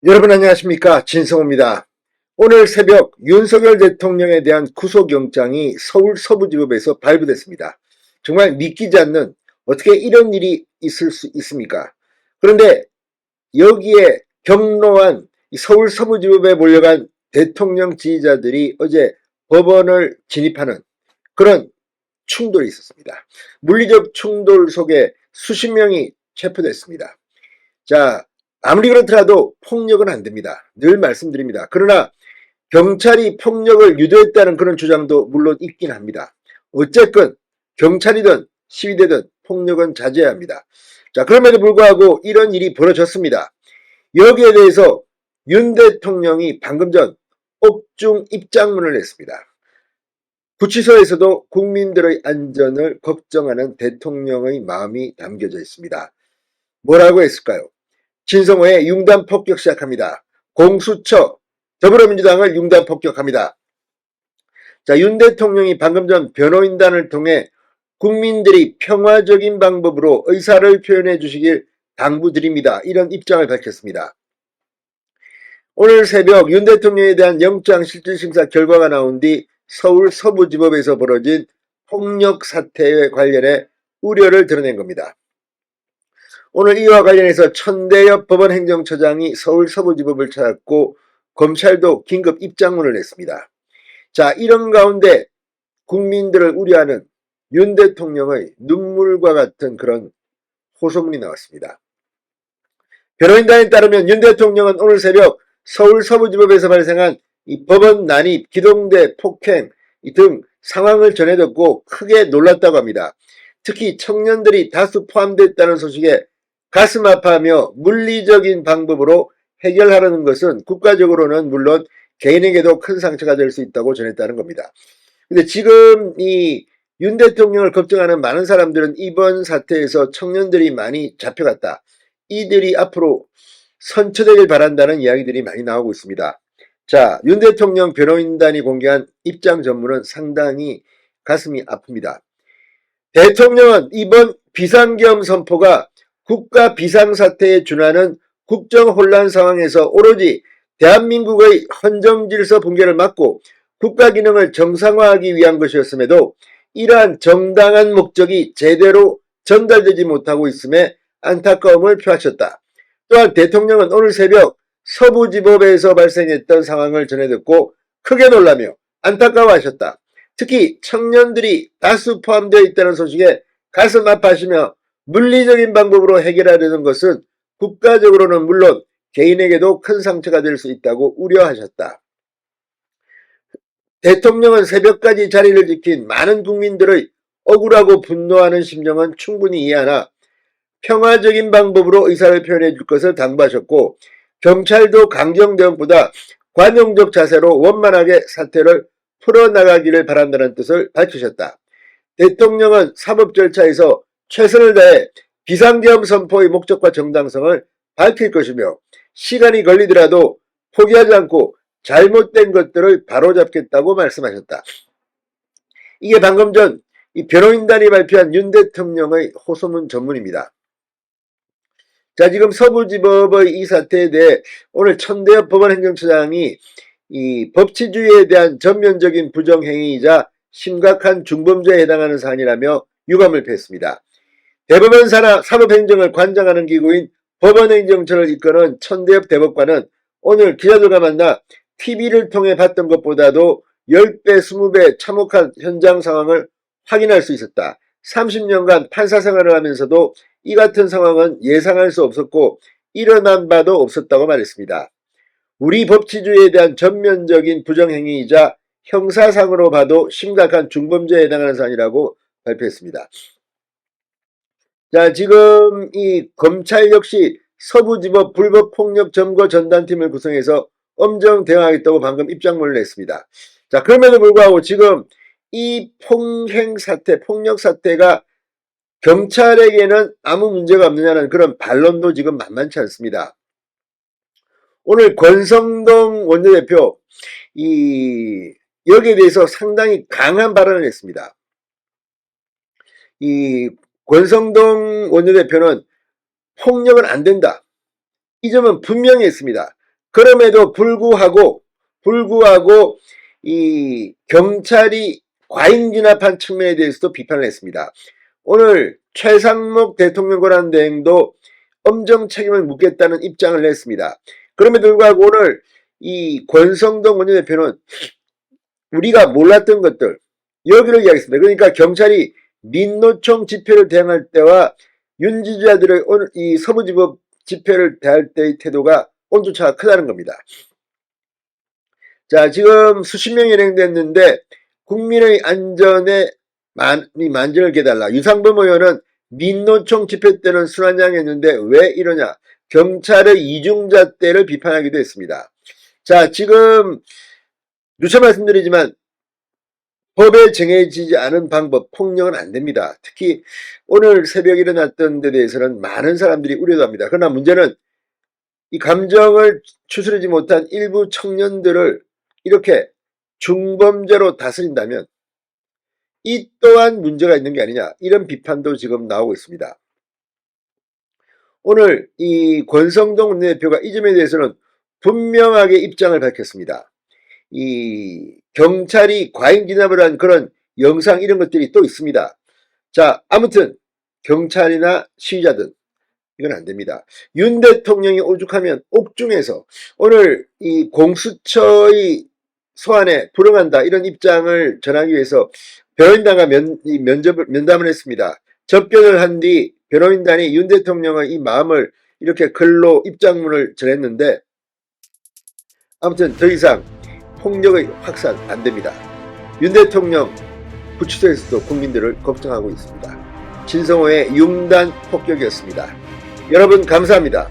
여러분 안녕하십니까, 진성호입니다. 오늘 새벽 윤석열 대통령에 대한 구속영장이 서울 서부지법에서 발부됐습니다. 정말 믿기지 않는, 어떻게 이런 일이 있을 수 있습니까? 그런데 여기에 격노한 서울 서부지법에 몰려간 대통령 지지자들이 어제 법원을 진입하는 그런 충돌이 있었습니다. 물리적 충돌 속에 수십 명이 체포됐습니다. 자, 아무리 그렇더라도 폭력은 안 됩니다. 늘 말씀드립니다. 그러나 경찰이 폭력을 유도했다는 그런 주장도 물론 있긴 합니다. 어쨌건 경찰이든 시위대든 폭력은 자제해야 합니다. 자, 그럼에도 불구하고 이런 일이 벌어졌습니다. 여기에 대해서 윤 대통령이 방금 전 옥중 입장문을 냈습니다. 구치소에서도 국민들의 안전을 걱정하는 대통령의 마음이 담겨져 있습니다. 뭐라고 했을까요? 진성호의 융단 폭격 시작합니다. 공수처, 더불어민주당을 융단 폭격합니다. 자, 윤 대통령이 방금 전 변호인단을 통해 국민들이 평화적인 방법으로 의사를 표현해 주시길 당부드립니다. 이런 입장을 밝혔습니다. 오늘 새벽 윤 대통령에 대한 영장실질심사 결과가 나온 뒤 서울 서부지법에서 벌어진 폭력 사태에 관련해 우려를 드러낸 겁니다. 오늘 이와 관련해서 천대엽 법원행정처장이 서울 서부지법을 찾았고 검찰도 긴급 입장문을 냈습니다. 자, 이런 가운데 국민들을 우려하는 윤 대통령의 눈물과 같은 그런 호소문이 나왔습니다. 변호인단에 따르면 윤 대통령은 오늘 새벽 서울 서부지법에서 발생한 이 법원 난입, 기동대 폭행 등 상황을 전해 듣고 크게 놀랐다고 합니다. 특히 청년들이 다수 포함됐다는 소식에 가슴 아파하며 물리적인 방법으로 해결하려는 것은 국가적으로는 물론 개인에게도 큰 상처가 될 수 있다고 전했다는 겁니다. 근데 지금 이 윤 대통령을 걱정하는 많은 사람들은 이번 사태에서 청년들이 많이 잡혀갔다. 이들이 앞으로 선처되길 바란다는 이야기들이 많이 나오고 있습니다. 자, 윤 대통령 변호인단이 공개한 입장 전문은 상당히 가슴이 아픕니다. 대통령은 이번 비상계엄 선포가 국가 비상사태에 준하는 국정혼란 상황에서 오로지 대한민국의 헌정질서 붕괴를 막고 국가 기능을 정상화하기 위한 것이었음에도 이러한 정당한 목적이 제대로 전달되지 못하고 있음에 안타까움을 표하셨다. 또한 대통령은 오늘 새벽 서부지법에서 발생했던 상황을 전해 듣고 크게 놀라며 안타까워하셨다. 특히 청년들이 다수 포함되어 있다는 소식에 가슴 아파하시며 물리적인 방법으로 해결하려는 것은 국가적으로는 물론 개인에게도 큰 상처가 될 수 있다고 우려하셨다. 대통령은 새벽까지 자리를 지킨 많은 국민들의 억울하고 분노하는 심정은 충분히 이해하나 평화적인 방법으로 의사를 표현해 줄 것을 당부하셨고 경찰도 강경대응보다 관용적 자세로 원만하게 사태를 풀어나가기를 바란다는 뜻을 밝히셨다. 대통령은 사법 절차에서 최선을 다해 비상계엄 선포의 목적과 정당성을 밝힐 것이며 시간이 걸리더라도 포기하지 않고 잘못된 것들을 바로잡겠다고 말씀하셨다. 이게 방금 전 이 변호인단이 발표한 윤 대통령의 호소문 전문입니다. 자, 지금 서부지법의 이 사태에 대해 오늘 천대엽 법원행정처장이 이 법치주의에 대한 전면적인 부정행위이자 심각한 중범죄에 해당하는 사안이라며 유감을 표했습니다. 대법원 산하 사법행정을 관장하는 기구인 법원행정처를 이끄는 천대엽 대법관은 오늘 기자들과 만나 TV를 통해 봤던 것보다도 10배, 20배 참혹한 현장 상황을 확인할 수 있었다. 30년간 판사 생활을 하면서도 이 같은 상황은 예상할 수 없었고 일어난 바도 없었다고 말했습니다. 우리 법치주의에 대한 전면적인 부정행위이자 형사상으로 봐도 심각한 중범죄에 해당하는 사안이라고 발표했습니다. 자, 지금 이 검찰 역시 서부지법 불법폭력 점거 전단팀을 구성해서 엄정 대응하겠다고 방금 입장문을 냈습니다. 자, 그럼에도 불구하고 지금 이 폭행 사태, 폭력 사태가 경찰에게는 아무 문제가 없느냐는 그런 반론도 지금 만만치 않습니다. 오늘 권성동 원내대표 여기에 대해서 상당히 강한 발언을 했습니다. 이 권성동 원내대표는 폭력은 안 된다. 이 점은 분명히 했습니다. 그럼에도 불구하고 이 경찰이 과잉 진압한 측면에 대해서도 비판을 했습니다. 오늘 최상목 대통령 권한 대행도 엄정 책임을 묻겠다는 입장을 냈습니다. 그럼에도 불구하고 오늘 이 권성동 원내대표는 우리가 몰랐던 것들 여기를 이야기했습니다. 그러니까 경찰이 민노총 집회를 대응할 때와 윤 지지자들의 오늘 이 서부지법 집회를 대할 때의 태도가 온도차가 크다는 겁니다. 자, 지금 수십 명이 연행됐는데 국민의 안전에 만전을 기해달라. 유상범 의원은 민노총 집회 때는 순환장했는데 왜 이러냐. 경찰의 이중잣대를 비판하기도 했습니다. 자, 지금 누차 말씀드리지만 법에 정해지지 않은 방법, 폭력은 안 됩니다. 특히 오늘 새벽에 일어났던 데 대해서는 많은 사람들이 우려도 합니다. 그러나 문제는 이 감정을 추스르지 못한 일부 청년들을 이렇게 중범죄로 다스린다면 이 또한 문제가 있는 게 아니냐, 이런 비판도 지금 나오고 있습니다. 오늘 이 권성동 원내대표가 이 점에 대해서는 분명하게 입장을 밝혔습니다. 이 경찰이 과잉 진압을 한 그런 영상 이런 것들이 또 있습니다. 자, 아무튼 경찰이나 시위자든 이건 안 됩니다. 윤 대통령이 오죽하면 옥중에서 오늘 이 공수처의 소환에 불응한다 이런 입장을 전하기 위해서 변호인단과 면담을 했습니다. 접견을 한 뒤 변호인단이 윤 대통령의 이 마음을 이렇게 글로 입장문을 전했는데 아무튼 더 이상 폭력의 확산 안 됩니다. 윤 대통령 구치소에서도 국민들을 걱정하고 있습니다. 진성호의 융단 폭격이었습니다. 여러분 감사합니다.